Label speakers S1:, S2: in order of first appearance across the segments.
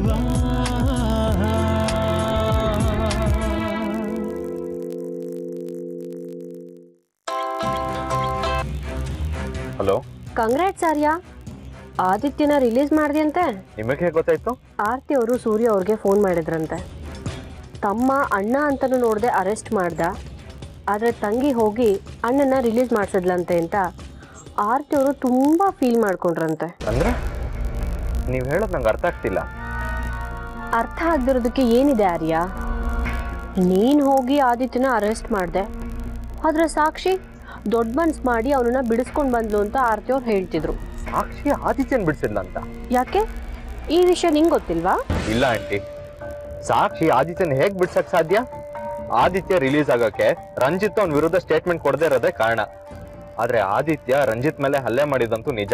S1: Hello,
S2: congrats ಆರ್ಯ, ಆದಿತ್ಯನ release ಮಾಡಿದೆಯಂತೆ.
S1: ನಿಮಗೆ ಗೊತ್ತಾಯ್ತು?
S2: ಆರ್ತಿ ಅವರು ಸೂರ್ಯ ಅವ್ರಿಗೆ ಫೋನ್ ಮಾಡಿದ್ರಂತೆ. ತಮ್ಮ ಅಣ್ಣ ಅಂತನೂ ನೋಡದೆ ಅರೆಸ್ಟ್ ಮಾಡ್ದ, ಆದರೆ ತಂಗಿ ಹೋಗಿ ಅಣ್ಣನ ರಿಲೀಸ್ ಮಾಡಿಸಿದ್ಲಂತೆ ಅಂತ ಆರ್ತಿ ಅವರು ತುಂಬಾ ಫೀಲ್ ಮಾಡ್ಕೊಂಡ್ರಂತೆ.
S1: ಅಂದ್ರೆ ನೀವು ಹೇಳೋದು ನಂಗೆ ಅರ್ಥ ಆಗ್ತಿಲ್ಲ.
S2: ಅರ್ಥ ಆಗದಿರೋದಕ್ಕೆ ಏನಿದೆ ಆರ್ಯ? ನೀನು ಹೋಗಿ ಆದಿತ್ಯನ ಅರೆಸ್ಟ್ ಮಾಡಿದೆ, ಆದ್ರೆ ಸಾಕ್ಷಿ ದೊಡ್ಡ ಮನ್ಸು ಮಾಡಿ ಅವನನ್ನ ಬಿಡಿಸ್ಕೊಂಡು ಬಂದ್ಲು ಅಂತ ಆರ್ತಿ ಅವ್ರು ಹೇಳ್ತಿದ್ರು.
S1: ಸಾಕ್ಷಿ ಆದಿತ್ಯನ್ ಬಿಡಿಸಿದ್ಲ ಅಂತ?
S2: ಯಾಕೆ, ಈ ವಿಷಯ ನಿಂಗೆ ಗೊತ್ತಿಲ್ವಾ?
S1: ಇಲ್ಲ ಆಂಟಿ, ಸಾಕ್ಷಿ ಆದಿತ್ಯನ್ ಹೇಗ್ ಬಿಡ್ಸಕ್ ಸಾಧ್ಯ? ಆದಿತ್ಯ ರಿಲೀಸ್ ಆಗಕ್ಕೆ ರಂಜಿತ್ ಅವನ ವಿರುದ್ಧ ಸ್ಟೇಟ್ಮೆಂಟ್ ಕೊಡದೇ ಇರೋದೇ ಕಾರಣ. ಆದ್ರೆ ಆದಿತ್ಯ ರಂಜಿತ್ ಮೇಲೆ ಹಲ್ಲೆ ಮಾಡಿದಂತೂ ನಿಜ.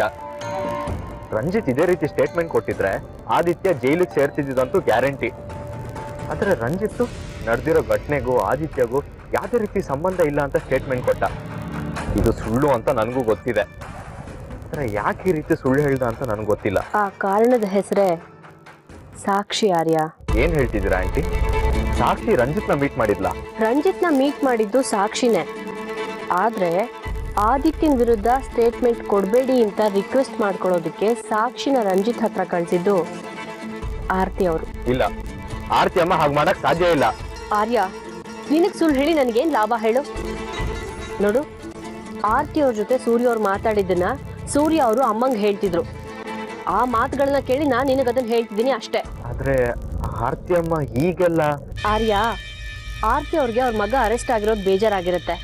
S1: ರಂಜಿತ್ ಇದೇ ರೀತಿ ಸ್ಟೇಟ್ಮೆಂಟ್ ಕೊಟ್ಟಿದ್ರೆ ಆದಿತ್ಯ ಜೈಲಿಗೆ ಸೇರ್ತಿದ್ದಂತೂ ಗ್ಯಾರಂಟಿ. ಆದ್ರೆ ರಂಜಿತ್ ನಡೆದಿರೋ ಘಟನೆಗೂ ಆದಿತ್ಯಗೂ ಯಾವುದೇ ರೀತಿ ಸಂಬಂಧ ಇಲ್ಲ ಅಂತ ಸ್ಟೇಟ್ಮೆಂಟ್ ಕೊಟ್ಟ. ಇದು ಸುಳ್ಳು ಅಂತ ನನಗೂ ಗೊತ್ತಿದೆ, ಆದ್ರೆ ಯಾಕೆ ಈ ರೀತಿ ಸುಳ್ಳು ಹೇಳ್ದ ಅಂತ ನನಗೆ ಗೊತ್ತಿಲ್ಲ.
S2: ಆ ಕಾರಣದ ಹೆಸರೇ ಸಾಕ್ಷಿ. ಆರ್ಯ,
S1: ಏನ್ ಹೇಳ್ತಿದ್ದೀರಾ ಆಂಟಿ? ಸಾಕ್ಷಿ ರಂಜಿತ್ನ ಮೀಟ್ ಮಾಡಿದ್ಲ?
S2: ರಂಜಿತ್ನ ಮೀಟ್ ಮಾಡಿದ್ದು ಸಾಕ್ಷಿನೇ, ಆದ್ರೆ ಆದಿತ್ಯನ ವಿರುದ್ಧ ಸ್ಟೇಟ್ಮೆಂಟ್ ಕೊಡಬೇಡಿ ಅಂತ ರಿಕ್ವೆಸ್ಟ್ ಮಾಡ್ಕೊಳ್ಳೋದಕ್ಕೆ ಸಾಕ್ಷಿನ ರಂಜಿತ್ ಹತ್ರ ಕಳಿಸಿದ್ದು ಆರ್ತಿ ಅವರು.
S1: ಇಲ್ಲ, ಆರ್ತಿ ಅಮ್ಮ ಹಾಗೆ ಮಾಡಕ್ ಸಾಧ್ಯ ಇಲ್ಲ.
S2: ಆರ್ಯ, ನಿನಗೆ ಸುಳ್ಳು ಹೇಳಿ ನನಗೇನು ಲಾಭ ಹೇಳು? ನೋಡು, ಆರ್ತಿ ಅವ್ರ ಜೊತೆ ಸೂರ್ಯ ಅವ್ರು ಮಾತಾಡಿದ್ದನ್ನ ಸೂರ್ಯ ಅವರು ಅಮ್ಮಂಗೆ ಹೇಳ್ತಿದ್ರು. ಆ ಮಾತುಗಳನ್ನ ಕೇಳಿ ನಾನು ನಿನಗದನ್ನ ಹೇಳ್ತಿದ್ದೀನಿ ಅಷ್ಟೇ.
S1: ಆದ್ರೆ ಆರ್ತಿ ಅಮ್ಮ ಹೀಗೆಲ್ಲ?
S2: ಆರ್ಯ, ಆರ್ತಿ ಅವ್ರಿಗೆ ಅವ್ರ ಮಗ ಅರೆಸ್ಟ್ ಆಗಿರೋದು ಬೇಜಾರಾಗಿರುತ್ತೆ.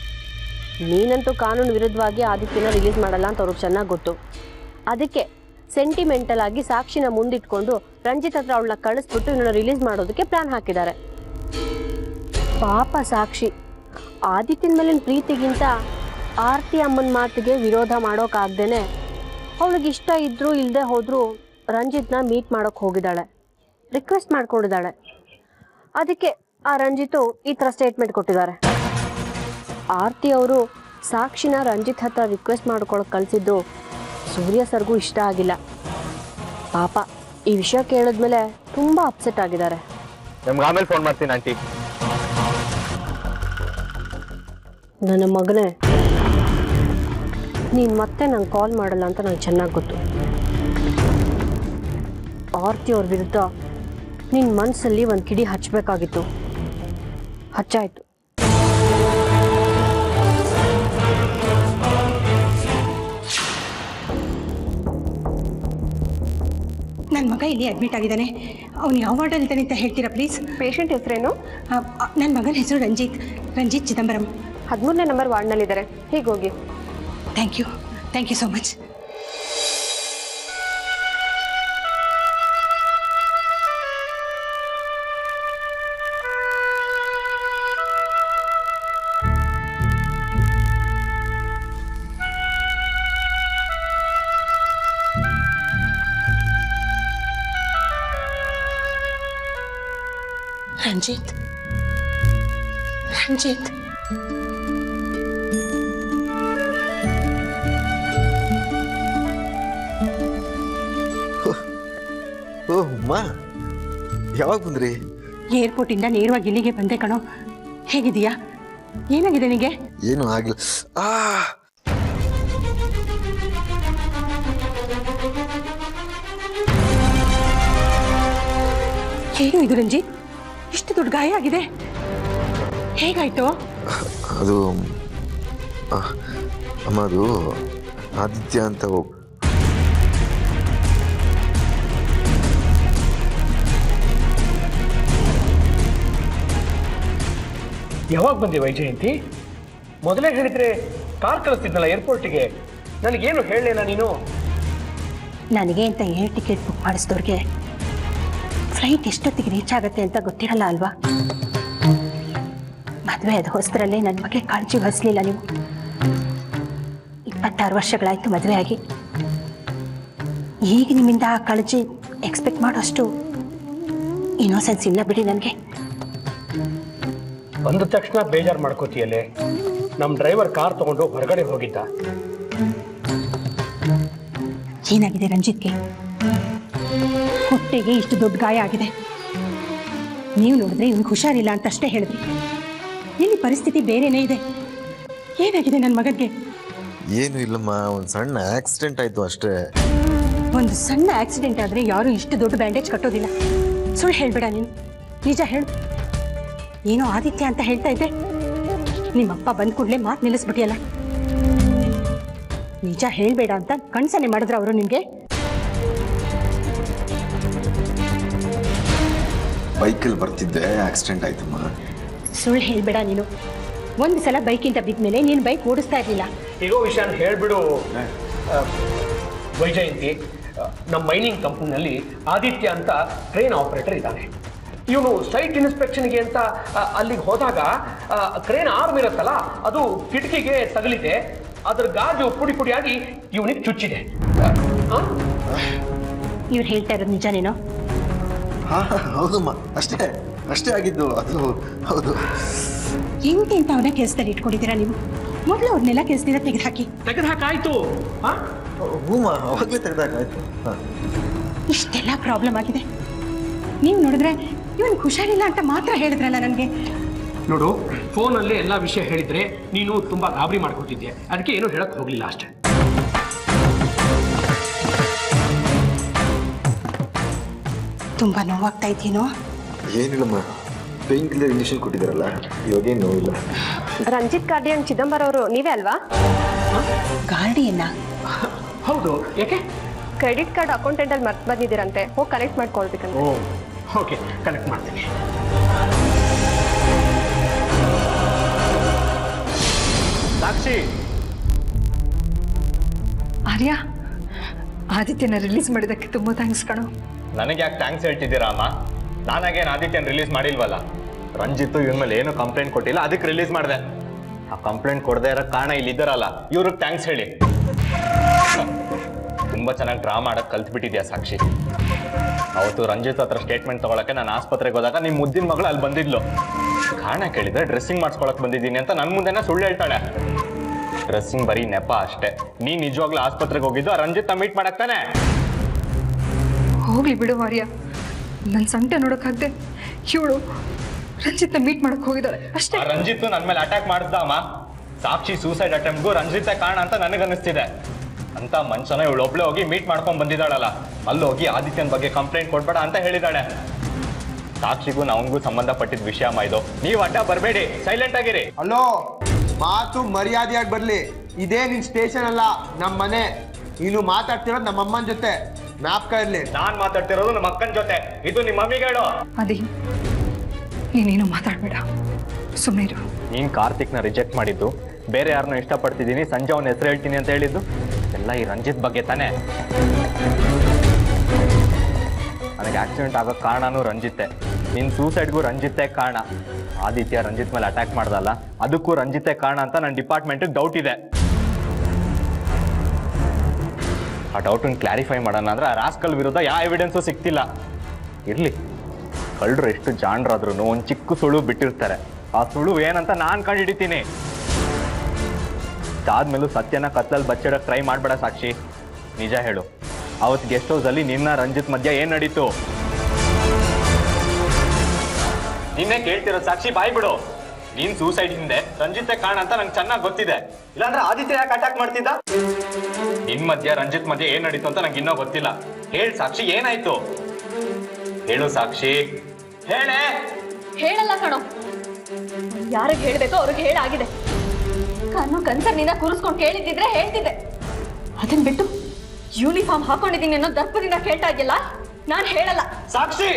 S2: ನೀನಂತೂ ಕಾನೂನು ವಿರುದ್ಧವಾಗಿ ಆದಿತ್ಯನ ರಿಲೀಸ್ ಮಾಡಲ್ಲ ಅಂತ ಅವ್ರಿಗೆ ಚೆನ್ನಾಗಿ ಗೊತ್ತು. ಅದಕ್ಕೆ ಸೆಂಟಿಮೆಂಟಲ್ ಆಗಿ ಸಾಕ್ಷಿನ ಮುಂದಿಟ್ಕೊಂಡು ರಂಜಿತ್ ಹತ್ರ ಅವಳನ್ನ ಕಳಿಸ್ಬಿಟ್ಟು ಇವನ್ನ ರಿಲೀಸ್ ಮಾಡೋದಕ್ಕೆ ಪ್ಲಾನ್ ಹಾಕಿದ್ದಾರೆ. ಪಾಪ ಸಾಕ್ಷಿ ಆದಿತ್ಯನ ಮೇಲಿನ ಪ್ರೀತಿಗಿಂತ ಆರ್ತಿ ಅಮ್ಮನ ಮಾತಿಗೆ ವಿರೋಧ ಮಾಡೋಕ್ಕಾಗ್ದೇನೆ ಅವಳಿಗೆ ಇಷ್ಟ ಇದ್ರೂ ಇಲ್ಲದೆ ಹೋದ್ರೂ ರಂಜಿತ್ನ ಮೀಟ್ ಮಾಡೋಕ್ಕೆ ಹೋಗಿದ್ದಾಳೆ, ರಿಕ್ವೆಸ್ಟ್ ಮಾಡ್ಕೊಂಡಿದ್ದಾಳೆ. ಅದಕ್ಕೆ ಆ ರಂಜಿತು ಈ ಥರ ಸ್ಟೇಟ್ಮೆಂಟ್ ಕೊಟ್ಟಿದ್ದಾರೆ. ಆರ್ತಿ ಅವರು ಸಾಕ್ಷಿನ ರಂಜಿತ್ ಹತ್ರ ರಿಕ್ವೆಸ್ಟ್ ಮಾಡ್ಕೊಳಕ್ಕೆ ಕಳಿಸಿದ್ದು ಸೂರ್ಯ ಸರ್ಗೂ ಇಷ್ಟ ಆಗಿಲ್ಲ. ಪಾಪ ಈ ವಿಷಯ ಕೇಳಿದ್ಮೇಲೆ ತುಂಬ ಅಪ್ಸೆಟ್ ಆಗಿದ್ದಾರೆ.
S1: ನಮ್ಗೆ ಆಮೇಲೆ ಫೋನ್ ಮಾಡ್ತೀನಿ ಆಂಟಿ.
S2: ನನ್ನ ಮಗನೇ, ನೀನು ಮತ್ತೆ ನಂಗೆ ಕಾಲ್ ಮಾಡಲ್ಲ ಅಂತ ನಂಗೆ ಚೆನ್ನಾಗಿ ಗೊತ್ತು. ಆರ್ತಿ ಅವ್ರ ವಿರುದ್ಧ ನಿನ್ನ ಮನಸ್ಸಲ್ಲಿ ಒಂದು ಕಿಡಿ ಹಚ್ಚಬೇಕಾಗಿತ್ತು, ಹಚ್ಚಾಯ್ತು.
S3: ನನ್ನ ಮಗ ಇಲ್ಲಿ ಅಡ್ಮಿಟ್ ಆಗಿದ್ದಾನೆ. ಅವನು ಯಾವ ವಾರ್ಡಲ್ಲಿದ್ದಾನೆ ಅಂತ ಹೇಳ್ತೀರಾ ಪ್ಲೀಸ್?
S2: ಪೇಷಂಟ್ ಹೆಸರೇನು?
S3: ನನ್ನ ಮಗನ ಹೆಸರು ರಂಜಿತ್ ಚಿದಂಬರಂ.
S2: 13ನೇ ನಂಬರ್ ವಾರ್ಡ್ನಲ್ಲಿದ್ದಾರೆ, ಹೀಗೆ ಹೋಗಿ.
S3: Thank you so much. Ranjith
S4: ಅಮ್ಮ, ಯಾವಾಗ ಬಂದ್ರಿ?
S3: ಏರ್ಪೋರ್ಟಿಂದ ನೇರವಾಗಿ ಇಲ್ಲಿಗೆ ಬಂದೆ ಕಣೋ. ಹೇಗಿದೀಯಾ? ಏನಾಗಿದೆ ನಿನಗೆ?
S4: ಏನು ಆಗಿಲ್ಲ.
S3: ಏನು ಇದು ರಂಜಿತ್? ಇಷ್ಟು ದೊಡ್ಡ ಗಾಯ ಆಗಿದೆ, ಹೇಗಾಯ್ತು?
S4: ಅದು ಅಮ್ಮ, ಅದು ಆದಿತ್ಯ ಅಂತ
S5: ಯಾವಾಗ ಬಂದೆ ವೈಜಯಂತಿ? ಮೊದಲೇ ಹೇಳಿದ್ರೆ ಕಾರ್ ಕಳಿಸ್ತಿದ್ನಲ್ಲ ಏರ್ಪೋರ್ಟಿಗೆ, ನನಗೇನು ಹೇಳಲಿಲ್ಲ ನೀನು?
S3: ನನಗೆ ಅಂತ ಏರ್ ಟಿಕೆಟ್ ಬುಕ್ ಮಾಡಿಸಿದವ್ರಿಗೆ ಫ್ಲೈಟ್ ಎಷ್ಟೊತ್ತಿಗೆ ರೀಚ್ ಆಗುತ್ತೆ ಅಂತ ಗೊತ್ತಿರಲ್ಲ ಅಲ್ವಾ? ಮದುವೆ ಅದು ಹೊಸದರಲ್ಲೇ ನನ್ನ ಬಗ್ಗೆ ಕಾಳಜಿ ವಹಿಸಲಿಲ್ಲ ನೀವು. 26 ವರ್ಷಗಳಾಯ್ತು ಮದುವೆ ಆಗಿ. ಈಗ ನಿಮ್ಮಿಂದ ಆ ಕಾಳಜಿ ಎಕ್ಸ್ಪೆಕ್ಟ್ ಮಾಡೋಷ್ಟು ಇನ್ನೋಸೆನ್ಸ್ ಇಲ್ಲ ಬಿಡಿ ನನಗೆ.
S5: ಬಂದ ತಕ್ಷಣ ಬೇಜಾರು ಮಾಡ್ಕೋತೀಯಲ್ಲೇ. ನಮ್ಮ ಡ್ರೈವರ್ ಕಾರ್ ತಗೊಂಡು ಹೊರಗಡೆ ಹೋಗಿದ್ದ.
S3: ಏನಾಗಿದೆ ರಂಜಿತ್ಗೆ? ಹೊಟ್ಟೆಗೆ ಇಷ್ಟು ದೊಡ್ಡ ಗಾಯ ಆಗಿದೆ. ನೀವು ನೋಡಿದ್ರೆ ಇವ್ನಿಗೆ ಹುಷಾರಿಲ್ಲ ಅಂತ ಅಷ್ಟೇ ಹೇಳಿದ್ರಿ. ಇಲ್ಲಿ ಪರಿಸ್ಥಿತಿ ಬೇರೆನೇ ಇದೆ. ಏನಾಗಿದೆ ನನ್ನ ಮಗನಿಗೆ?
S4: ಏನು ಇಲ್ಲಮ್ಮ, ಒಂದು ಸಣ್ಣ ಆಕ್ಸಿಡೆಂಟ್ ಆಯ್ತು ಅಷ್ಟೇ.
S3: ಒಂದು ಸಣ್ಣ ಆಕ್ಸಿಡೆಂಟ್ ಆದ್ರೆ ಯಾರು ಇಷ್ಟು ದೊಡ್ಡ ಬ್ಯಾಂಡೇಜ್ ಕಟ್ಟೋದಿಲ್ಲ. ಸುಳ್ಳು ಹೇಳ್ಬೇಡ ನೀನು, ನಿಜ ಹೇಳು. ಏನೋ ಆದಿತ್ಯ ಅಂತ ಹೇಳ್ತಾ ಇದ್ದೆ, ನಿಮ್ಮಪ್ಪ ಬಂದ ಕೂಡಲೇ ಮಾತು ನಿಲ್ಲಿಸ್ಬಿಟ್ಟಿಯಲ್ಲ. ನಿಜ ಹೇಳ್ಬೇಡ ಅಂತ ಕಣ್ಸನೆ ಮಾಡಿದ್ರ ಅವರು ನಿನ್ಗೆ?
S4: ಬೈಕಲ್ಲಿ ಬರ್ತಿದ್ದೆ, ಆಕ್ಸಿಡೆಂಟ್ ಆಯ್ತಮ್ಮ.
S3: ಸುಳ್ಳು ಹೇಳ್ಬೇಡ ನೀನು. ಒಂದು ಸಲ ಬೈಕಿಂದ ಬಿದ್ಮೇಲೆ ನೀನು ಬೈಕ್ ಓಡಿಸ್ತಾ ಇರಲಿಲ್ಲ.
S5: ಇರೋ ವಿಷಯನ ಹೇಳ್ಬಿಡು ವೈಜಯಂತಿ. ನಮ್ಮ ಮೈನಿಂಗ್ ಕಂಪ್ನಿನಲ್ಲಿ ಆದಿತ್ಯ ಅಂತ ಕ್ರೇನ್ ಆಪರೇಟರ್ ಇದ್ದಾನೆ. ಇವನು ಸೈಟ್ ಇನ್ಸ್ಪೆಕ್ಷನ್ಗೆ ಅಂತ ಅಲ್ಲಿಗೆ ಹೋದಾಗ ಕ್ರೇನ್ ಆರ್ಮ್ ಇರುತ್ತಲ್ಲ, ಅದು ಕಿಟಕಿಗೆ ತಗಲಿದೆ. ಅದರ ಗಾಜು ಪುಡಿ ಪುಡಿಯಾಗಿ ಇವನಿಗೆ ಚುಚ್ಚಿದೆ.
S3: ಇವ್ರು ಹೇಳ್ತಾ ಇರೋದು ನಿಜನೇನೋ?
S4: ಹೌದಮ್ಮ, ಅಷ್ಟೇ ಆಗಿದ್ದು ಅದು. ಹೌದು.
S3: ಎಂತೆಂತ ಅವನ ಕೆಲಸದಲ್ಲಿ ಇಟ್ಕೊಂಡಿದ್ದೀರಾ ನೀವು? ಮೊದಲು ಅವ್ರನ್ನೆಲ್ಲ ಕೆಲಸದಿಂದ
S5: ತೆಗೆದುಹಾಕಾಯ್ತು.
S4: ಹೂಮ, ಅವಾಗಲೇ ತೆಗೆದಾಕಾಯ್ತು.
S3: ಇಷ್ಟೆಲ್ಲ ಪ್ರಾಬ್ಲಮ್ ಆಗಿದೆ. ನೀವು ನೋಡಿದ್ರೆ ಇವನ್ ಹುಷಾರಿಲ್ಲ ಅಂತ ಮಾತ್ರ ಹೇಳಿದ್ರಲ್ಲ ನನಗೆ.
S5: ನೋಡು, ಫೋನಲ್ಲಿ ಎಲ್ಲ ವಿಷಯ ಹೇಳಿದ್ರೆ ನೀನು ತುಂಬಾ ಗಾಬರಿ ಮಾಡ್ಕೊತಿದ್ದೆ. ಅದಕ್ಕೆ ಏನೂ ಹೇಳಕ್ ಹೋಗ್ಲಿಲ್ಲ ಅಷ್ಟೇ.
S3: ತುಂಬಾ ನೋವಾಗ್ತಾ ಇದ್ದೀನೋ?
S4: ಏನಿಲ್ಲಮ್ಮ, ಪೇನ್ ಕಿಲ್ಲರ್ ಇಂಜೆಕ್ಷನ್ ಕೊಟ್ಟಿದ್ದಾರಲ್ಲ, ಇವಾಗೇನು ನೋವಿಲ್ಲ.
S2: ರಂಜಿತ್ ಗಾರ್ಡಿಯನ್ ಚಿದಂಬರ ಅವರು ನೀವೇ ಅಲ್ವಾ?
S3: ಗಾರ್ಡಿಯನ್ನ?
S5: ಹೌದು, ಯಾಕೆ?
S2: ಕ್ರೆಡಿಟ್ ಕಾರ್ಡ್ ಅಕೌಂಟೆಂಟ್ ಅಲ್ಲಿ ಮರ್ತು ಬಂದಿದ್ದೀರಂತೆ, ಹೋಗಿ ಕಲೆಕ್ಟ್ ಮಾಡ್ಕೊಳ್ಬೇಕಂತ.
S5: ಓಕೆ, ಕನೆಕ್ಟ್ ಮಾಡ್ತೀನಿ.
S1: ಸಾಕ್ಷಿ,
S6: ಆರ್ಯ, ಆದಿತ್ಯನ ರಿಲೀಸ್ ಮಾಡಿದ್ದಕ್ಕೆ ತುಂಬಾ ಥ್ಯಾಂಕ್ಸ್ ಕಣೋ.
S1: ನನಗೆ ಯಾಕೆ ಥ್ಯಾಂಕ್ಸ್ ಹೇಳ್ತಿದ್ದೀರಾ ಅಮ್ಮ? ನಾನಾಗೇನು ಆದಿತ್ಯನ ರಿಲೀಸ್ ಮಾಡಿಲ್ವಲ್ಲ. ರಂಜಿತ್ತು ಇವನ್ ಮೇಲೆ ಏನು ಕಂಪ್ಲೇಂಟ್ ಕೊಟ್ಟಿಲ್ಲ, ಅದಕ್ಕೆ ರಿಲೀಸ್ ಮಾಡಿದೆ. ಆ ಕಂಪ್ಲೇಂಟ್ ಕೊಡದೇ ಇರೋ ಕಾರಣ ಇಲ್ಲಿ ಇದ್ದಾರಲ್ಲ, ಇವ್ರಿಗೆ ಥ್ಯಾಂಕ್ಸ್ ಹೇಳಿ. ತುಂಬಾ ಚೆನ್ನಾಗಿ ಡ್ರಾ ಮಾಡಕ್ ಕಲ್ತ್ಬಿಟ್ಟಿದ್ಯಾ ಸಾಕ್ಷಿ. ಅವತ್ತು ರಂಜಿತ್ ಹತ್ರ ಸ್ಟೇಟ್ಮೆಂಟ್ ತಗೊಳಕ್ಕೆ ನಾನು ಆಸ್ಪತ್ರೆಗೆ ಹೋದಾಗ ನಿಮ್ಮ ಮುದ್ದಿನ ಮಗಳು ಅಲ್ಲಿ ಬಂದಿದ್ಲು. ಕಾರಣ ಕೇಳಿದ್ರೆ ಡ್ರೆಸ್ಸಿಂಗ್ ಮಾಡಿಸ್ಕೊಳಕ್ ಬಂದಿದ್ದೀನಿ ಅಂತ ನನ್ನ ಮುಂದೆನೇ ಸುಳ್ಳು ಹೇಳ್ತಾಳೆ. ಡ್ರೆಸ್ಸಿಂಗ್ ಬರೀ ನೆಪ ಅಷ್ಟೇ. ನೀನ್ ನಿಜವಾಗ್ಲೂ ಆಸ್ಪತ್ರೆಗೆ ಹೋಗಿದ್ದು ರಂಜಿತ್ ಮೀಟ್ ಮಾಡಕ್ತಾನೆ.
S6: ಹೋಗ್ಲಿ ಬಿಡು ಆರ್ಯ, ನನ್ನ ಸಂಕಟ ನೋಡೋಕ್ಕಾಗದೆ ಇವಳು ರಂಜಿತ್ನ ಮೀಟ್ ಮಾಡಕ್ ಹೋಗಿದ್ದಾಳೆ ಅಷ್ಟೇ.
S1: ರಂಜಿತ್ ನನ್ನ ಮೇಲೆ ಅಟ್ಯಾಕ್ ಮಾಡಿದ್ದ ಅಮ್ಮ. ಸಾಕ್ಷಿ ಸೂಸೈಡ್ ಅಟೆಂಪ್ಟ್ಗೂ ರಂಜಿತ್ ಕಾರಣ ಅಂತ ನನಗನ್ನಿಸ್ತಿದೆ. ಅಂತ ಮನುಷ್ಯನ ಇವಳು ಒಬ್ಳೆ ಹೋಗಿ ಮೀಟ್ ಮಾಡ್ಕೊಂಡ್ ಬಂದಿದ್ದಾಳಲ್ಲ, ಅಲ್ಲಿ ಹೋಗಿ ಆದಿತ್ಯನ ಬಗ್ಗೆ ಕಂಪ್ಲೇಂಟ್ ಕೊಡ್ಬೇಡ ಅಂತ ಹೇಳಿದಾಳೆ. ಸಾಕ್ಷಿಗೂ ಅವನಿಗೂ ಸಂಬಂಧಪಟ್ಟಿದ್ದ ವಿಷಯ ಅಮ್ಮ ಇದು. ನೀವು ಅಡ್ಡ ಬರಬೇಡಿ, ಸೈಲೆಂಟ್ ಆಗಿರಿ.
S7: ಹಲೋ, ಮಾತು ಮರ್ಯಾದೆಯಾಗಿ ಬರ್ಲಿ. ಇದೇ ನಿನ್ ಸ್ಟೇಷನ್ ಅಲ್ಲ, ನಮ್ಮ ಮನೆ. ನೀನು ಮಾತಾಡ್ತಿರೋದು ನಮ್ಮ ಅಮ್ಮನ ಜೊತೆ, ಜ್ಞಾಪಕ ಇರ್ಲಿ.
S1: ನಾನ್ ಮಾತಾಡ್ತಿರೋದು ನಮ್ಮ ಅಕ್ಕನ ಜೊತೆ, ಇದು ನಿಮ್ಮ ಮಮ್ಮಿಗೆ ಹೇಳು.
S6: ಅದೇ, ನೀನೇನು ಮಾತಾಡ್ಬೇಡ, ಸುಮ್ಮನೆ ಇರು.
S1: ನೀನ್ ಕಾರ್ತಿಕ್ನ ರಿಜೆಕ್ಟ್ ಮಾಡಿದ್ದು, ಬೇರೆ ಯಾರನ್ನೂ ಇಷ್ಟಪಡ್ತಿದ್ದೀನಿ, ಸಂಜೆ ಅವನ ಹೆಸರು ಹೇಳ್ತೀನಿ ಅಂತ ಹೇಳಿದ್ದು ಎಲ್ಲ ಈ ರಂಜಿತ್ ಬಗ್ಗೆ ತಾನೇ. ನನಗೆ ಆಕ್ಸಿಡೆಂಟ್ ಆಗೋ ಕಾರಣನೂ ರಂಜಿತ್ತೆ, ನಿನ್ನ ಸೂಸೈಡ್ಗೂ ರಂಜಿತ್ತೆ ಕಾರಣ. ಆದಿತ್ಯ ರಂಜಿತ್ ಮೇಲೆ ಅಟ್ಯಾಕ್ ಮಾಡ್ದಲ್ಲ, ಅದಕ್ಕೂ ರಂಜಿತ್ತೆ ಕಾರಣ ಅಂತ ನನ್ನ ಡಿಪಾರ್ಟ್ಮೆಂಟಿಗೆ ಡೌಟ್ ಇದೆ. ಆ ಡೌಟನ್ನು ಕ್ಲಾರಿಫೈ ಮಾಡೋಣ ಅಂದ್ರೆ ಆ ರಾಸ್ಕಲ್ ವಿರುದ್ಧ ಯಾವ ಎವಿಡೆನ್ಸು ಸಿಗ್ತಿಲ್ಲ. ಇರಲಿ, ಕಳ್ಳರು ಎಷ್ಟು ಜಾಣರಾದ್ರೂ ಒಂದು ಚಿಕ್ಕ ಸುಳು ಬಿಟ್ಟಿರ್ತಾರೆ. ಆ ಸುಳು ಏನಂತ ನಾನು ಕಂಡುಹಿಡಿತೀನಿ. ಅದಾದ್ಮೇಲೂ ಸತ್ಯನ ಕತ್ತಲಲ್ಲಿ ಬಚ್ಚಿಡಕ್ಕೆ ಟ್ರೈ ಮಾಡಬೇಡ ಸಾಕ್ಷಿ. ನಿಜ ಹೇಳು, ಅವತ್ತು ಗೆಸ್ಟ್ ಹೌಸಲ್ಲಿ ನಿನ್ನ ರಂಜಿತ್ ಮಧ್ಯ ಏನು ನಡೀತು? ನಿನ್ನೆ ಕೇಳ್ತಿರೋ ಸಾಕ್ಷಿ, ಬಾಯ್ ಬಿಡು. ನೀನ್ ಸೂಸೈಡ್ ಹಿಂದೆ ರಂಜಿತ್ ಕಾರಣ ಅಂತ ನಂಗೆ ಚೆನ್ನಾಗಿ ಗೊತ್ತಿದೆ. ಇಲ್ಲಾಂದ್ರೆ ಆದಿತ್ಯ ಯಾಕೆ ಅಟ್ಯಾಕ್ ಮಾಡ್ತಿದ್ದ? ನಿನ್ ಮಧ್ಯ ರಂಜಿತ್ ಮಧ್ಯ ಏನ್ ನಡೀತು ಅಂತ ನಂಗೆ ಇನ್ನೂ ಗೊತ್ತಿಲ್ಲ. ಹೇಳು ಸಾಕ್ಷಿ, ಏನಾಯ್ತು? ಹೇಳು ಸಾಕ್ಷಿ, ಹೇಳೇ.
S2: ಹೇಳಲ್ಲ ಕಣೋ, ಯಾರಿಗೆ ಹೇಳ್ಬೇಕೋ ಅವ್ರಿಗೆ ಹೇಳಾಗಿದೆ. ಕಣ್ಣು ಕನ್ಸರ್ನಿಂದ ಕೂರಿಸ್ಕೊಂಡು ಕೇಳಿದ್ದಿದ್ರೆ ಹೇಳ್ತಿದ್ದೆ. ಅದನ್ ಬಿಟ್ಟು ಯೂನಿಫಾರ್ಮ್ ಹಾಕೊಂಡಿದ್ದೀನಿ ಅನ್ನೋ ದರ್ಪದಿಂದ ಕೇಳ್ತಾ ಇದೆಯಲ್ಲ, ನಾನು ಹೇಳಲ್ಲ.
S1: ಸಾಕ್ಷಿ,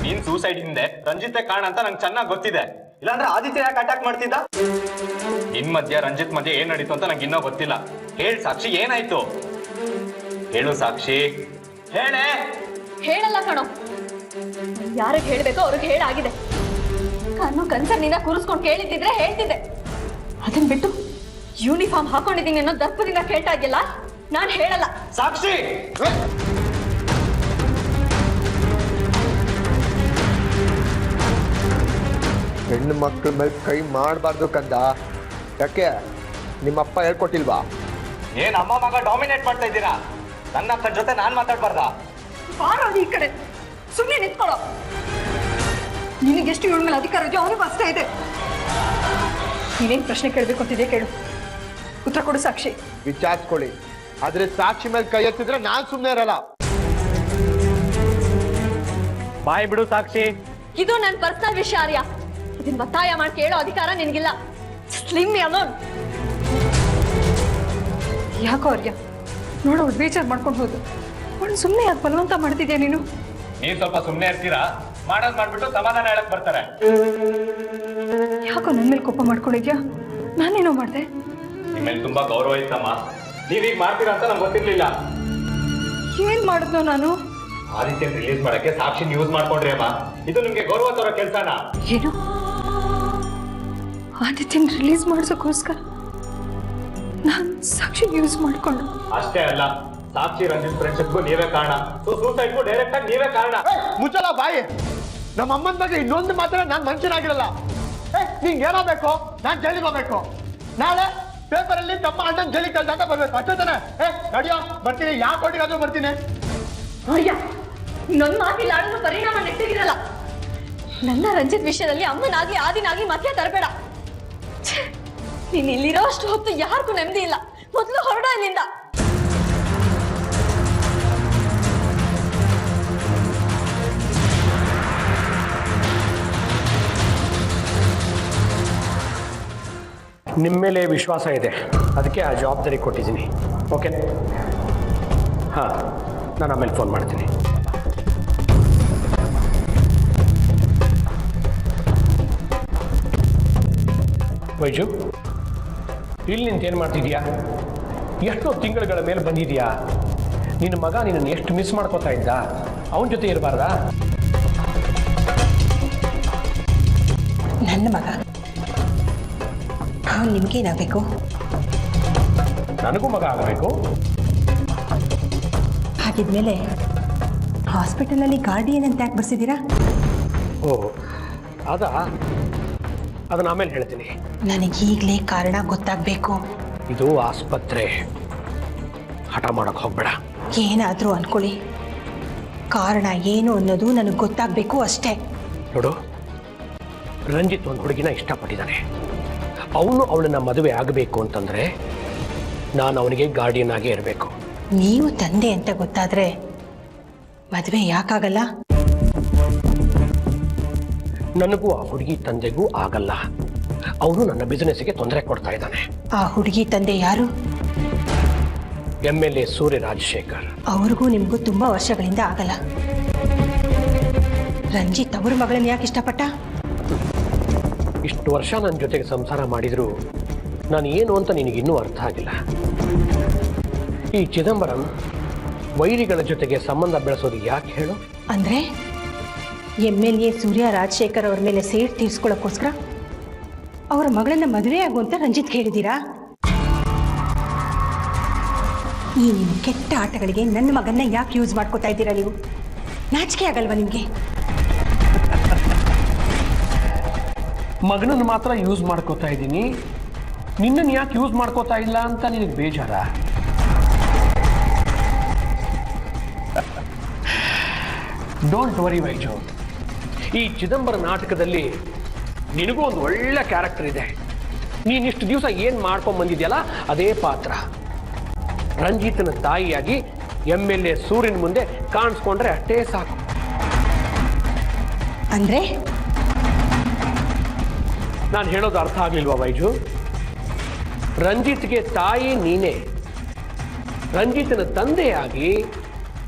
S1: ನೀನ್ ಸೂಸೈಡ್ ಹಿಂದೆ ರಂಜಿತ್ ಕಾರಣ ಅಂತ ನಂಗೆ ಚೆನ್ನಾಗಿ ಗೊತ್ತಿದೆ. ಇಲ್ಲಾಂದ್ರೆ ಆದಿತ್ಯ ಯಾಕೆ ಅಟ್ಯಾಕ್ ಮಾಡ್ತಿದ್ದ? ನಿನ್ ಮಧ್ಯ ರಂಜಿತ್ ಮಧ್ಯ ಏನ್ ನಡೀತು ಅಂತ ನಂಗೆ ಇನ್ನೂ ಗೊತ್ತಿಲ್ಲ. ಹೇಳು ಸಾಕ್ಷಿ, ಏನಾಯ್ತು? ಹೇಳು ಸಾಕ್ಷಿ, ಹೇಳೇ.
S2: ಹೇಳಲ್ಲ ಕಣೋ, ಯಾರಿಗೆ ಹೇಳ್ಬೇಕೋ ಅವ್ರಿಗೆ ಹೇಳಾಗಿದೆ. ಕಣ್ಣು ಕನ್ಸರ್ನಿಂದ ಕೂರಿಸ್ಕೊಂಡು ಕೇಳಿದ್ದಿದ್ರೆ ಹೇಳ್ತಿದ್ದೆ. ಅದನ್ ಬಿಟ್ಟು ಯೂನಿಫಾರ್ಮ್ ಹಾಕೊಂಡಿದ್ದೀನಿ ಅನ್ನೋ ದರ್ಪದಿಂದ ಕೇಳ್ತಾ ಇದೆಯಲ್ಲ, ನಾನು ಹೇಳಲ್ಲ.
S1: ಸಾಕ್ಷಿ,
S7: ಹೆಣ್ಣು ಮಕ್ಕಳ ಮೇಲೆ ಕೈ ಮಾಡಬಾರ್ದು ಕಂದ. ಯಾಕೆ ನಿಮ್ಮಪ್ಪ ಹೇಳ್ಕೊಟ್ಟಿಲ್ವಾ?
S1: ಏನ್ ಅಮ್ಮ ಮಗ ಡಾಮಿನೇಟ್ ಮಾಡ್ತಾ ಇದ್ದೀರಾ? ನನ್ನ ಅಕ್ಕನ ಜೊತೆ ನಾನ್ ಮಾತಾಡ್ಬಾರ್ದಾ?
S6: ಬಾರೋದು ಈ ಕಡೆ, ಸುಮ್ಮನೆ ನಿಂತ್ಕೊಳ್ಳೋ. ನಿನಗೆಷ್ಟು ಇವಳ ಮೇಲೆ ಅಧಿಕಾರ ಇದೆಯೋ ಅವನಿಗೂ ಅಷ್ಟೇ ಇದೆ. ನೀನೇನು ಪ್ರಶ್ನೆ ಕೇಳಬೇಕು ಅಂತಿದೆ ಕೇಳು, ಉತ್ತರ ಕೊಡು ಸಾಕ್ಷಿ.
S7: ವಿಚಾರಿಸ್ಕೊಳ್ಳಿ, ಆದ್ರೆ ಸಾಕ್ಷಿ ಮೇಲೆ ಕೈ ಎತ್ತಿದ್ರೆ ನಾನ್ ಸುಮ್ಮನೆ ಇರಲ್ಲ.
S1: ಬಾಯ್ ಬಿಡು ಸಾಕ್ಷಿ.
S2: ಇದು ನನ್ನ ಪರ್ಸನಲ್ ವಿಷಯ ಆರ್ಯ. ಇದನ್ನ ಒತ್ತಾಯ ಮಾಡಿ ಕೇಳೋ ಅಧಿಕಾರ ನಿನಗಿಲ್ಲ. Slim alone.
S6: ಯಾಕೋ ಆರ್ಯ, ನೋಡು ಅವ್ಳು ಬೇಜಾರು ಮಾಡ್ಕೊಂಡು ಹೋದು. ಅವಳು ಸುಮ್ಮನೆ ಯಾಕೆ ಬಲವಂತ ಮಾಡ್ತಿದ್ಯಾ ನೀನು?
S1: ನೀವ್ ಸ್ವಲ್ಪ ಸುಮ್ಮನೆ ಇರ್ತೀರಾ? ಮಾಡೋದ್ ಮಾಡ್ಬಿಟ್ಟು ಸಮಾಧಾನ ಹೇಳಕ್ ಬರ್ತಾರೆ.
S6: ಯಾಕೋ ನನ್ನ ಮೇಲೆ ಕೋಪ ಮಾಡ್ಕೊಂಡಿದ್ಯಾ? ನಾನೇನೋ ಮಾಡಿದೆ?
S1: ನಿಮ್ಮಲ್ಲಿ ತುಂಬಾ ಗೌರವ ಇತ್ತಮ್ಮ. ನೀವೀಗ ಮಾಡ್ತೀರಾ ಅಂತ ನಂಗೆ ಗೊತ್ತಿರ್ಲಿಲ್ಲ.
S6: ಏನ್ ಮಾಡಿದ್ನೋ ನಾನು?
S1: ಆದಿತ್ಯನ್ ರಿಲೀಸ್ ಮಾಡಕ್ಕೆ ಸಾಕ್ಷಿನ ಯೂಸ್ ಮಾಡ್ಕೊಂಡ್ರಿ ಅಮ್ಮ. ಇದು ನಿಮ್ಗೆ ಗೌರವ ತರೋ ಕೆಲ್ಸನ?
S6: ಏನು? ಆದಿತ್ಯನ್ ರಿಲೀಸ್ ಮಾಡ್ಸೋಕ್ಕೋಸ್ಕರ ನಾನು ಸಾಕ್ಷಿ ಯೂಸ್ ಮಾಡ್ಕೊಂಡು?
S1: ಅಷ್ಟೇ ಅಲ್ಲ, ಸಾಕ್ಷಿ ರಂಜಿತ್ ಫ್ರೆಂಡ್ಶಿಪ್ಗೂ ನೀವೇ ಕಾರಣ, ಸೂಸೈಡ್ಗೂ ಡೈರೆಕ್ಟ್ ಆಗಿ ನೀವೇ ಕಾರಣ.
S7: ಮುಚ್ಚಲ ಬಾಯಿ. ನಮ್ಮ ಅಮ್ಮನ ಬಗ್ಗೆ ಇನ್ನೊಂದು ಮಾತ್ರ ನಾನು ಮನುಷ್ಯನಾಗಿರಲ್ಲ. ನಿಂಗೆ ಏನೋ ಬೇಕು, ನಾನು ಜೈಲಿಗೆ ಹೋಗ್ಬೇಕು. ನಾಳೆ ಪೇಪರ್ ಅಲ್ಲಿ ತಮ್ಮ ಅಣ್ಣನ ಜೈಲಿಗೆ ಕಳ್ದಾಕ ಬರ್ಬೇಕು, ಅಷ್ಟೇ ತಾನೆ? ನಡಿಯೋ, ಬರ್ತೀನಿ. ಯಾವ ಕೋಟಿಗಾದ್ರೂ ಬರ್ತೀನಿ.
S2: ಅಯ್ಯ, ಇನ್ನೊಂದು ಮಾತಿಲ್ಲ ಆಡೋದು ಪರಿಣಾಮ ನೆಟ್ಟಿಗಿರಲ್ಲ. ನನ್ನ ರಂಜಿತ್ ವಿಷಯದಲ್ಲಿ ಅಮ್ಮನಾಗ್ಲಿ ಆದಿನಾಗ್ಲಿ ಮತ್ತೆ ತರಬೇಡ. ನೀನ್ ಇಲ್ಲಿರೋ ಅಷ್ಟು ಹೊತ್ತು ಯಾರಿಗೂ ನೆಮ್ಮದಿ ಇಲ್ಲ. ಮೊದಲು ಹೊರಡ ಇಲ್ಲಿಂದ.
S5: ನಿಮ್ಮ ಮೇಲೆ ವಿಶ್ವಾಸ ಇದೆ, ಅದಕ್ಕೆ ಆ ಜವಾಬ್ದಾರಿ ಕೊಟ್ಟಿದ್ದೀನಿ. ಓಕೆ? ಹಾಂ, ನಾನು ಆಮೇಲೆ ಫೋನ್ ಮಾಡ್ತೀನಿ. ವೈಜು, ಇಲ್ಲಿ ನಿಂತೇನು ಮಾಡ್ತಿದ್ಯಾ? ಎಷ್ಟೋ ತಿಂಗಳುಗಳ ಮೇಲೆ ಬಂದಿದ್ಯಾ? ನಿನ್ನ ಮಗ ನಿನ್ನನ್ನು ಎಷ್ಟು ಮಿಸ್ ಮಾಡ್ಕೋತಾ ಇದ್ದ? ಅವನ ಜೊತೆ ಇರಬಾರ್ದಾ?
S3: ನನ್ನ ಮಗ ಅವನು ನಿಮ್ಗೇನಾಗಬೇಕು?
S5: ನನಗೂ ಮಗ ಆಗಬೇಕು.
S3: ಹಾಗಿದ್ಮೇಲೆ ಹಾಸ್ಪಿಟಲಲ್ಲಿ ಗಾರ್ಡಿಯನ್ ಅಂತ ಯಾಕೆ ಬರ್ಸಿದ್ದೀರಾ?
S5: ಓ, ಅದನ್ನ ಆಮೇಲೆ ಹೇಳ್ತೀನಿ.
S3: ನನಗೀಗಲೇ ಕಾರಣ ಗೊತ್ತಾಗಬೇಕು.
S5: ಇದು ಆಸ್ಪತ್ರೆ, ಹಠ ಮಾಡೋಕ್ಕೆ ಹೋಗ್ಬೇಡ.
S3: ಏನಾದರೂ ಅನ್ಕೊಳ್ಳಿ, ಕಾರಣ ಏನು ಅನ್ನೋದು ನನಗೆ ಗೊತ್ತಾಗಬೇಕು ಅಷ್ಟೇ.
S5: ನೋಡು, ರಂಜಿತ್ ಒಂದು ಹುಡುಗಿನ ಇಷ್ಟಪಟ್ಟಿದ್ದಾನೆ. ಅವನು ಅವಳನ್ನ ಮದುವೆ ಆಗಬೇಕು ಅಂತಂದರೆ ನಾನು ಅವನಿಗೆ ಗಾರ್ಡಿಯನ್ ಆಗೇ ಇರಬೇಕು.
S3: ನೀವು ತಂದೆ ಅಂತ ಗೊತ್ತಾದರೆ ಮದುವೆ ಯಾಕಾಗಲ್ಲ?
S5: ನನಗೂ ಆ ಹುಡುಗಿ ತಂದೆಗೂ ಆಗಲ್ಲ. ಅವನು ನನ್ನ ಬಿಸ್ನೆಸ್ಗೆ ತೊಂದರೆ ಕೊಡ್ತಾ ಇದ್ದಾನೆ.
S3: ಆ ಹುಡುಗಿ ತಂದೆ ಯಾರು?
S5: MLA ಸೂರ್ಯ ರಾಜಶೇಖರ್.
S3: ಅವ್ರಿಗೂ ನಿಮಗೂ ತುಂಬ ವರ್ಷಗಳಿಂದ ಆಗಲ್ಲ. ರಂಜಿತ್ ಅವ್ರ ಮಗಳನ್ನ ಯಾಕೆ ಇಷ್ಟಪಟ್ಟ?
S5: ಇಷ್ಟು ವರ್ಷ ನನ್ನ ಜೊತೆಗೆ ಸಂಸಾರ ಮಾಡಿದ್ರು ನಾನು ಏನು ಅಂತ ನಿನಗಿನ್ನೂ ಅರ್ಥ ಆಗಿಲ್ಲ. ಈ ಚಿದಂಬರಂ ವೈರಿಗಳ ಜೊತೆಗೆ ಸಂಬಂಧ ಬೆಳೆಸೋದು ಯಾಕೆ ಹೇಳು?
S3: ಅಂದರೆ MLA ಸೂರ್ಯ ರಾಜಶೇಖರ್ ಅವ್ರ ಮೇಲೆ ಸೇಡ್ ತೀರ್ಸ್ಕೊಳ್ಳೋಕ್ಕೋಸ್ಕರ ಅವರ ಮಗಳನ್ನ ಮದುವೆ ಆಗುವಂತ ರಂಜಿತ್ ಹೇಳಿದ್ದೀರಾ? ಈ ನಿಮ್ಮ ಕೆಟ್ಟ ಆಟಗಳಿಗೆ ನನ್ನ ಮಗನ್ನ ಯಾಕೆ ಯೂಸ್ ಮಾಡ್ಕೋತಾ ಇದ್ದೀರಾ ನೀವು? ನಾಚಿಕೆ ಆಗಲ್ವಾ ನಿಮಗೆ?
S5: ಮಗನನ್ನು ಮಾತ್ರ ಯೂಸ್ ಮಾಡ್ಕೋತಾ ಇದ್ದೀನಿ, ನಿನ್ನನ್ನು ಯಾಕೆ ಯೂಸ್ ಮಾಡ್ಕೋತಾ ಇಲ್ಲ ಅಂತ ನಿನಗೆ ಬೇಜಾರ? ಡೋಂಟ್ ವರಿ ವೈಜು, ಈ ಚಿದಂಬರ ನಾಟಕದಲ್ಲಿ ನಿನಗೂ ಒಂದು ಒಳ್ಳೆ ಕ್ಯಾರೆಕ್ಟರ್ ಇದೆ. ನೀನಿಷ್ಟು ದಿವಸ ಏನು ಮಾಡ್ಕೊಂಡು ಬಂದಿದ್ಯಲ್ಲ ಅದೇ ಪಾತ್ರ. ರಂಜಿತನ ತಾಯಿಯಾಗಿ MLA ಸೂರ್ಯನ ಮುಂದೆ ಕಾಣಿಸ್ಕೊಂಡ್ರೆ ಅಷ್ಟೇ ಸಾಕು.
S3: ಅಂದ್ರೆ
S5: ನಾನು ಹೇಳೋದು ಅರ್ಥ ಆಗ್ಲಿಲ್ವಾ ವೈಜು? ರಂಜಿತ್ಗೆ ತಾಯಿ ನೀನೇ, ರಂಜಿತನ ತಂದೆಯಾಗಿ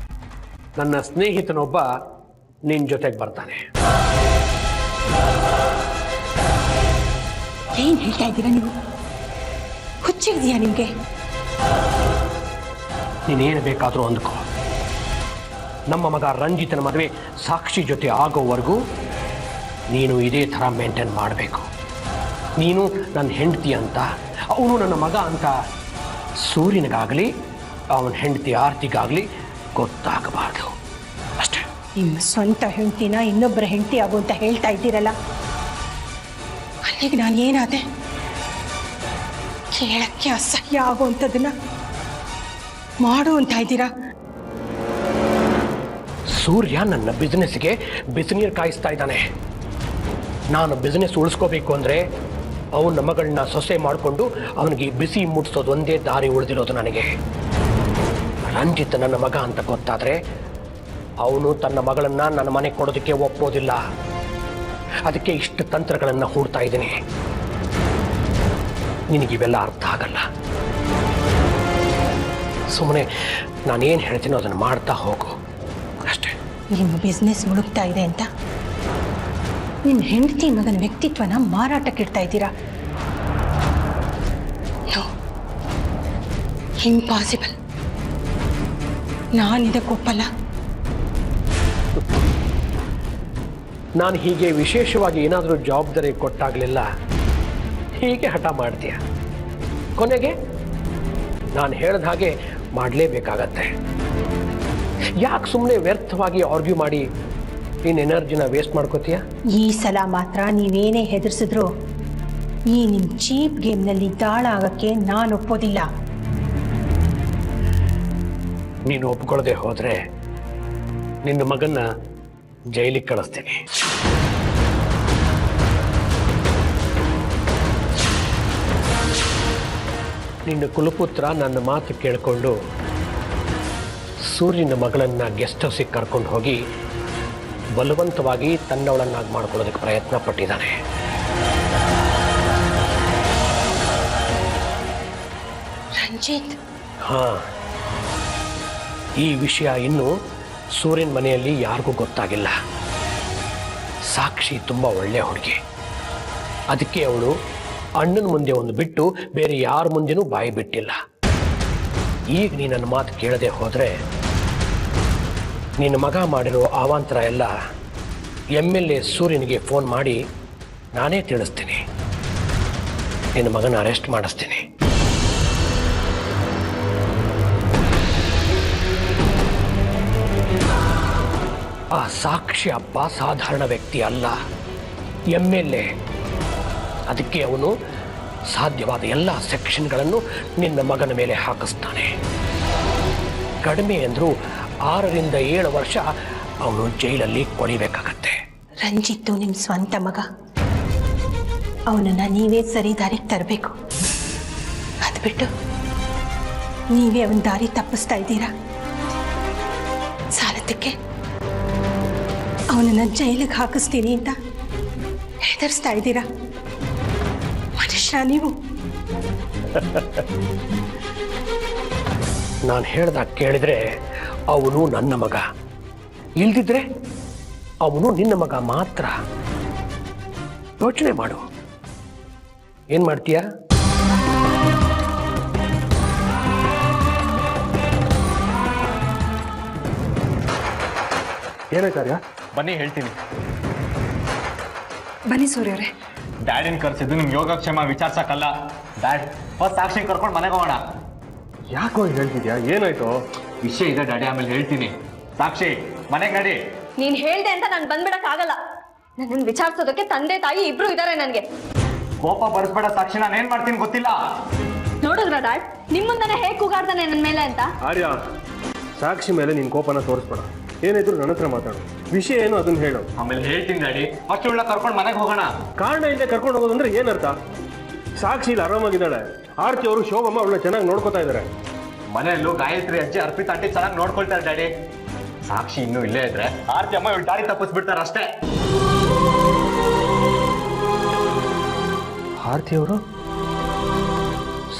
S5: ನನ್ನ ಸ್ನೇಹಿತನೊಬ್ಬ ನಿನ್ನ ಜೊತೆಗೆ ಬರ್ತಾನೆ.
S3: ಏನ್ ಹೇಳ್ತಾ ಇದ್ದೀರಾ ನೀವು? ಹುಚ್ಚಿದೆಯಾ ನಿಮಗೆ?
S5: ನೀನೇನು ಬೇಕಾದರೂ ಅಂದ್ಕೋ, ನಮ್ಮ ಮಗ ರಂಜಿತನ ಮದುವೆ ಸಾಕ್ಷಿ ಜೊತೆ ಆಗೋವರೆಗೂ ನೀನು ಇದೇ ಥರ ಮೇಂಟೈನ್ ಮಾಡಬೇಕು. ನೀನು ನನ್ನ ಹೆಂಡತಿ ಅಂತ, ಅವನು ನನ್ನ ಮಗ ಅಂತ ಸೂರ್ಯನಿಗಾಗಲಿ ಅವನ ಹೆಂಡತಿ ಆರ್ತಿಗಾಗಲಿ ಗೊತ್ತಾಗಬಾರ್ದು ಅಷ್ಟೇ.
S3: ನಿಮ್ಮ ಸ್ವಂತ ಹೆಂಡತಿನ ಇನ್ನೊಬ್ಬರ ಹೆಂಡತಿ ಆಗು ಅಂತ ಹೇಳ್ತಾ ಇದ್ದೀರಲ್ಲ, ಅಲ್ಲಿಗೆ ನಾನು ಏನಾದೆ? ಕೇಳಕ್ಕೆ ಅಸಹ್ಯ ಆಗುವಂಥದ್ದನ್ನ ಮಾಡು ಅಂತ ಇದ್ದೀರಾ?
S5: ಸೂರ್ಯ ನನ್ನ ಬಿಸ್ನೆಸ್ಗೆ ಬಿಸಿನೀರು ಕಾಯಿಸ್ತಾ ಇದ್ದಾನೆ. ನಾನು ಬಿಸ್ನೆಸ್ ಉಳಿಸ್ಕೋಬೇಕು ಅಂದರೆ ಅವನ ಮಗಳನ್ನ ಸೊಸೆ ಮಾಡಿಕೊಂಡು ಅವನಿಗೆ ಬಿಸಿ ಮುಟ್ಟಿಸೋದು ಒಂದೇ ದಾರಿ ಉಳಿದಿರೋದು ನನಗೆ. ರಂಜಿತ್ ನನ್ನ ಮಗ ಅಂತ ಗೊತ್ತಾದರೆ ಅವನು ತನ್ನ ಮಗಳನ್ನು ನನ್ನ ಮನೆಗೆ ಕೊಡೋದಕ್ಕೆ ಒಪ್ಪೋದಿಲ್ಲ. ಅದಕ್ಕೆ ಇಷ್ಟು ತಂತ್ರಗಳನ್ನು ಹೂಡ್ತಾ ಇದ್ದೀನಿ. ನಿನಗಿವೆಲ್ಲ ಅರ್ಥ ಆಗಲ್ಲ. ಸುಮ್ಮನೆ ನಾನೇನು ಹೇಳ್ತೀನೋ ಅದನ್ನು ಮಾಡ್ತಾ ಹೋಗು ಅಷ್ಟೇ.
S3: ನಿಮ್ಮ ಬಿಸ್ನೆಸ್ ಮುಳುಗ್ತಾ ಇದೆ ಅಂತ ನಿಮ್ಮ ಹೆಂಡತಿ ಮಗನ ವ್ಯಕ್ತಿತ್ವನ ಮಾರಾಟಕ್ಕಿಡ್ತಾ ಇದ್ದೀರಾ? No, impossible. ನಾನಿದಕ್ಕೊಪ್ಪಲ್ಲ.
S5: ನಾನು ಹೀಗೆ ವಿಶೇಷವಾಗಿ ಏನಾದರೂ ಜವಾಬ್ದಾರಿ ಕೊಟ್ಟಾಗಲಿಲ್ಲ ಹೀಗೆ ಹಠ ಮಾಡ್ತೀಯ. ಕೊನೆಗೆ ನಾನು ಹೇಳಿದ ಹಾಗೆ ಮಾಡಲೇಬೇಕಾಗತ್ತೆ. ಯಾಕೆ ಸುಮ್ಮನೆ ವ್ಯರ್ಥವಾಗಿ ಆರ್ಗ್ಯೂ ಮಾಡಿ ನೀನು ಎನರ್ಜಿನ ವೇಸ್ಟ್ ಮಾಡ್ಕೋತೀಯ?
S3: ಈ ಸಲ ಮಾತ್ರ ನೀವೇನೇ ಹೆದರ್ಸಿದ್ರು ಈ ನಿಮ್ಮ ಚೀಪ್ ಗೇಮ್ನಲ್ಲಿ ದಾಳ ಆಗಕ್ಕೆ ನಾನು ಒಪ್ಪೋದಿಲ್ಲ.
S5: ನೀನು ಒಪ್ಕೊಳ್ಳದೆ ಹೋದರೆ ನಿನ್ನ ಮಗನ್ನ ಜೈಲಿಗೆ ಕಳಿಸ್ತೀನಿ. ನಿನ್ನ ಕುಲಪುತ್ರ ನನ್ನ ಮಾತು ಕೇಳಿಕೊಂಡು ಸೂರ್ಯನ ಮಗಳನ್ನ ಗೆಸ್ಟ್ ಹೌಸಿಗೆ ಕರ್ಕೊಂಡು ಹೋಗಿ ಬಲವಂತವಾಗಿ ತನ್ನವಳನ್ನಾಗಿ ಮಾಡ್ಕೊಳ್ಳೋದಕ್ಕೆ ಪ್ರಯತ್ನ ಪಟ್ಟಿದ್ದಾನೆ.
S3: ರಂಜಿತ್,
S5: ಹಾಂ, ಈ ವಿಷಯ ಇನ್ನೂ ಸೂರ್ಯನ ಮನೆಯಲ್ಲಿ ಯಾರಿಗೂ ಗೊತ್ತಾಗಿಲ್ಲ. ಸಾಕ್ಷಿ ತುಂಬ ಒಳ್ಳೆಯ ಹುಡುಗಿ. ಅದಕ್ಕೆ ಅವಳು ಅಣ್ಣನ ಮುಂದೆ ಒಂದು ಬಿಟ್ಟು ಬೇರೆ ಯಾರ ಮುಂದೆನೂ ಬಾಯಿ ಬಿಟ್ಟಿಲ್ಲ. ಈಗ ನೀ ನನ್ನ ಮಾತು ಕೇಳದೆ ಹೋದರೆ ನಿನ್ನ ಮಗ ಮಾಡಿರೋ ಅವಾಂತರ ಎಲ್ಲ MLA ಸೂರ್ಯನಿಗೆ ಫೋನ್ ಮಾಡಿ ನಾನೇ ತಿಳಿಸ್ತೀನಿ. ನಿನ್ನ ಮಗನ ಅರೆಸ್ಟ್ ಮಾಡಿಸ್ತೀನಿ. ಆ ಸಾಕ್ಷಿ ಅಪ್ಪ ಸಾಧಾರಣ ವ್ಯಕ್ತಿ ಅಲ್ಲ, MLA. ಅದಕ್ಕೆ ಅವನು ಸಾಧ್ಯವಾದ ಎಲ್ಲ ಸೆಕ್ಷನ್ಗಳನ್ನು ನಿನ್ನ ಮಗನ ಮೇಲೆ ಹಾಕಿಸ್ತಾನೆ. ಕಡಿಮೆ ಅಂದರೂ 6 ರಿಂದ 7 ವರ್ಷ ಅವನು ಜೈಲಲ್ಲಿ ಕೊಡಿಬೇಕಾಗತ್ತೆ.
S3: ರಂಜಿತ್ತು ನಿಮ್ಮ ಸ್ವಂತ ಮಗ. ಅವನನ್ನ ನೀವೇ ಸರಿ ದಾರಿಗೆ ತರಬೇಕು. ಅದು ಬಿಟ್ಟು ನೀವೇ ಅವನ ದಾರಿ ತಪ್ಪಿಸ್ತಾ ಇದ್ದೀರಾ. ಸಾಲದಕ್ಕೆ ಅವನನ್ನ ಜೈಲಿಗೆ ಹಾಕಿಸ್ತೀನಿ ಅಂತ ಹೆದರ್ಸ್ತಾ ಇದ್ದೀರಾ. ಮನುಷ್ಯ ನೀವು.
S5: ನಾನು ಹೇಳ್ದಾಗ ಕೇಳಿದ್ರೆ ಅವನು ನನ್ನ ಮಗ, ಇಲ್ದಿದ್ರೆ ಅವನು ನಿನ್ನ ಮಗ ಮಾತ್ರ. ಯೋಚನೆ ಮಾಡು, ಏನ್ ಮಾಡ್ತೀಯ?
S1: ಏನಾಯ್ತಾರ್ಯ? ಬನ್ನಿ ಹೇಳ್ತೀನಿ.
S6: ಬನ್ನಿ ಸೂರ್ಯರೇ.
S1: ಡ್ಯಾಡಿನ ಕರ್ಸಿದ್ದು ನಿಮ್ಗೆ ಯೋಗಕ್ಷೇಮ ವಿಚಾರಿಸಕ್ಕಲ್ಲ. ಡ್ಯಾಡ್ ಫಸ್ಟ್ ಸಾಕ್ಷಿ ಕರ್ಕೊಂಡು ಮನೆಗೆ ಹೋಗೋಣ. ಯಾಕೋ ಹೇಳ್ತಿದ್ಯಾ? ಏನಾಯ್ತು? ವಿಷಯ ಇದೆ ಡ್ಯಾಡಿ, ಆಮೇಲೆ ಹೇಳ್ತೀನಿ. ಸಾಕ್ಷಿ ಮನೆಗೆ ನಡಿ.
S2: ನೀನ್ ಹೇಳ್ದೆ ಅಂತ ನಾನು ಬಂದ್ಬಿಡಕ್ಕಾಗಲ್ಲ. ನನ್ನನ್ನು ವಿಚಾರಿಸೋದಕ್ಕೆ ತಂದೆ ತಾಯಿ ಇಬ್ರು ಇದಾರೆ ನನಗೆ.
S1: ಕೋಪ ಬರ್ಸ್ಬೇಡ ಸಾಕ್ಷಿ, ನಾನು ಏನ್ ಮಾಡ್ತೀನಿ ಗೊತ್ತಿಲ್ಲ.
S2: ನೋಡಿದ್ರ ಡ್ಯಾಡ್, ನಿಮ್ಮಂದನೆ ಹೇಗೆ ಕೂಗಾಡ್ತಾನೆ ನನ್ನ ಮೇಲೆ ಅಂತ.
S8: ಆರ್ಯ, ಸಾಕ್ಷಿ ಮೇಲೆ ನಿನ್ ಕೋಪನ ತೋರಿಸ್ಬೇಡ. ಏನಾಯ್ತು ನನ್ನ ಹತ್ರ ಮಾತಾಡು. ವಿಷಯ ಏನು ಅದನ್ನ ಹೇಳು.
S1: ಆಮೇಲೆ ಹೇಳ್ತೀನಿ ಡ್ಯಾಡಿ. ಫಸ್ಟ್ ಇವಳ ಕರ್ಕೊಂಡು ಮನೆಗೆ ಹೋಗೋಣ.
S8: ಕಾರಣ ಇಲ್ಲದೆ ಕರ್ಕೊಂಡು ಹೋಗೋದು ಅಂದ್ರೆ ಏನರ್ಥ? ಸಾಕ್ಷಿ ಇಲ್ಲಿ ಆರಾಮಾಗಿದ್ದಾಳೆ. ಆರ್ತಿ ಅವರು ಶೋಭಮ್ಮ ಅವಳನ್ನ ಚೆನ್ನಾಗಿ ನೋಡ್ಕೋತಾ ಇದ್ದಾರೆ.
S1: ಮನೆಯಲ್ಲೂ ಗಾಯತ್ರಿ ಅಜ್ಜಿ ಅರ್ಪಿತಾ ಆಂಟಿ ಚೆನ್ನಾಗಿ ನೋಡ್ಕೊಳ್ತಾರೆ ಡ್ಯಾಡಿ. ಸಾಕ್ಷಿ ಇನ್ನೂ ಇಲ್ಲೇ ಇದ್ರೆ ಆರ್ತಿ ಅಮ್ಮ ಇವಳು ದಾರಿ ತಪ್ಪಿಸ್ಬಿಡ್ತಾರೆ ಅಷ್ಟೇ.
S8: ಆರ್ತಿ ಅವರು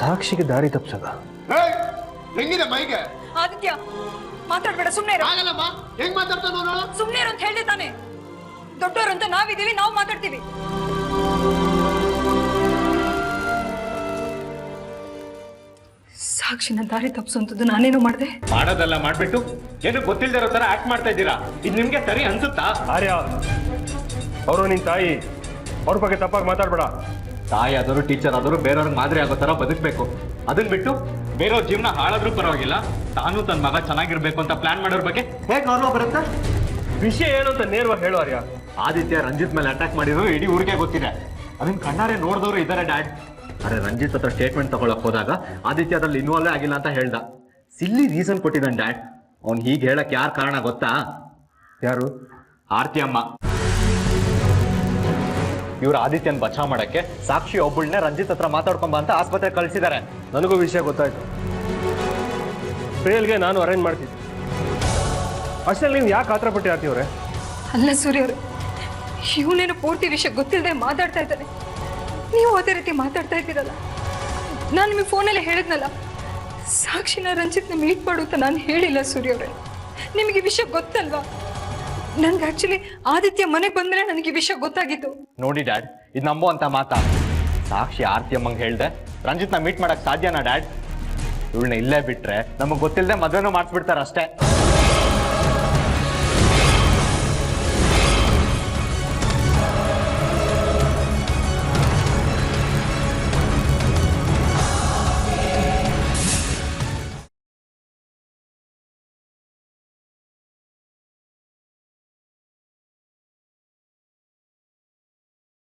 S8: ಸಾಕ್ಷಿಗೆ ದಾರಿ ತಪ್ಪಿಸದ?
S7: ಹೆಂಗಿದೆ ಮೈಗೆ?
S6: ಆದಿತ್ಯ, ಮಾತಾಡ್ಬೇಡ, ಸುಮ್ಮನೆ
S7: ಆಗಲ್ಲಮ್ಮ. ಹೆಂಗ್ ಮಾತಾಡ್ತಾನೋ ನೋಡು.
S6: ಸುಮ್ಮನೆ ಅಂತ ಹೇಳಿದೆ ತಾನೆ. ದೊಡ್ಡವರು ಅಂತ ನಾವಿದ್ದೀವಿ, ನಾವು ಮಾತಾಡ್ತೀವಿ. ಸಾಕ್ಷಿನ ದಾರಿ ತಪ್ಪಿಸುವಂಥದ್ದು ನಾನೇನು ಮಾಡಿದೆ?
S1: ಮಾಡೋದಲ್ಲ ಮಾಡ್ಬಿಟ್ಟು ಏನು ಗೊತ್ತಿಲ್ದಿರೋ ತರ ಆಕ್ಟ್ ಮಾಡ್ತಾ ಇದ್ದೀರಾ. ಇದು ನಿಮ್ಗೆ ಸರಿ ಅನ್ಸುತ್ತಾ?
S8: ಆರ್ಯ, ಅವರು ನಿನ್ ತಾಯಿ, ಅವ್ರ ಬಗ್ಗೆ ತಪ್ಪಾಗಿ ಮಾತಾಡ್ಬೇಡ.
S1: ತಾಯಿ ಆದರೂ ಟೀಚರ್ ಆದರೂ ಬೇರೆಯವ್ರಿಗೆ ಮಾದರಿ ಆಗೋ ತರ ಬದುಕಬೇಕು. ಅದನ್ನ ಬಿಟ್ಟು ಬೇರೆಯವ್ರ ಜೀವನ ಹಾಳಾದ್ರೂ ಪರವಾಗಿಲ್ಲ, ತಾನು ತನ್ನ ಮಗ ಚೆನ್ನಾಗಿರ್ಬೇಕು ಅಂತ ಪ್ಲಾನ್ ಮಾಡೋರ್ ಬಗ್ಗೆ ಹೇಗೆ ಗೌರವ ಬರುತ್ತೆ?
S8: ವಿಷಯ ಏನು ಅಂತ ನೇರವಾಗಿ ಹೇಳು ಆರ್ಯ.
S1: ಆದಿತ್ಯ ರಂಜಿತ್ ಮೇಲೆ ಅಟ್ಯಾಕ್ ಮಾಡಿದ್ರು ಇಡೀ ಊರಿಗೆ ಗೊತ್ತಿದೆ. ಅದನ್ನ ಕಣ್ಣಾರೆ ನೋಡಿದವರು ಇದ್ದಾರೆ ಡ್ಯಾಡ್. ಅರೆ ರಂಜಿತ್ ಹತ್ರ ಸ್ಟೇಟ್ಮೆಂಟ್ ತಗೊಳಕ್ ಹೋದಾಗ ಆದಿತ್ಯ ಅದ್ರಲ್ಲಿ ಇನ್ವಾಲ್ವ್ ಆಗಿಲ್ಲ ಅಂತ ಹೇಳ್ದ. ಸಿಲ್ಲಿ ರೀಸನ್ ಕೊಟ್ಟಿದ್ದಾನೆ ಡ್ಯಾಡ್. ಅವ್ನು ಹೀಗೆ ಹೇಳಕ್ ಯಾರು ಕಾರಣ ಗೊತ್ತಾ?
S8: ಯಾರು?
S1: ಆರ್ತಿ ಅಮ್ಮ. ಇವ್ರು ಆದಿತ್ಯನ್ ಬಚಾವ್ ಮಾಡಕ್ಕೆ ಸಾಕ್ಷಿ ಒಬ್ಬಳನ್ನೇ ರಂಜಿತ್ ಹತ್ರ ಮಾತಾಡ್ಕೊಂಬ ಅಂತ ಆಸ್ಪತ್ರೆ ಕಳ್ಸಿದ್ದಾರೆ.
S8: ನನಗೂ ವಿಷಯ ಗೊತ್ತಾಯ್ತು. ಪ್ರೇಲ್ಗೆ ನಾನು ಅರೇಂಜ್ ಮಾಡ್ತಿದ್ದೆ. ಅಷ್ಟರಲ್ಲಿ ನೀವು ಯಾಕೆ ಆತರ ಪಟ್ಟಿ ಆರ್ತಿಯವ್ರೆ?
S6: ಅಲ್ಲ ಸೂರ್ಯ ಅವ್ರೆ, ಇವನೇನು ಪೂರ್ತಿ ವಿಷಯ ಗೊತ್ತಿಲ್ಲದೆ ಮಾತಾಡ್ತಾ ಇದ್ದಾನೆ. ನೀವು ಅದೇ ರೀತಿ ಮಾತಾಡ್ತಾ ಇದ್ದೀರಲ್ಲ. ನಾನು ನಿಮಗೆ ಫೋನಲ್ಲಿ ಹೇಳಿದ್ನಲ್ಲ, ಸಾಕ್ಷಿನ ರಂಜಿತ್ನ ಮೀಟ್ ಮಾಡು ಅಂತ ನಾನು ಹೇಳಿಲ್ಲ ಸೂರ್ಯ ಅವರೇ. ನಿಮಗೆ ವಿಷಯ ಗೊತ್ತಲ್ವಾ? ನನ್ಗೆ ಆಕ್ಚುಲಿ ಆದಿತ್ಯ ಮನೆಗೆ ಬಂದ್ರೆ ನನಗೆ ವಿಷಯ ಗೊತ್ತಾಗಿತ್ತು.
S1: ನೋಡಿ ಡ್ಯಾಡ್, ಇದು ನಂಬುವಂತ ಮಾತಾ? ಸಾಕ್ಷಿ ಆರ್ತಿ ಅಮ್ಮಂಗೆ ಹೇಳ್ದೆ ರಂಜಿತ್ನ ಮೀಟ್ ಮಾಡಕ್ ಸಾಧ್ಯನಾ ಡ್ಯಾಡ್? ಇವಳನ್ನ ಇಲ್ಲೇ ಬಿಟ್ರೆ ನಮಗ್ ಗೊತ್ತಿಲ್ಲದೆ ಮದ್ವೆನೂ ಮಾಡಿಸ್ಬಿಡ್ತಾರ ಅಷ್ಟೇ.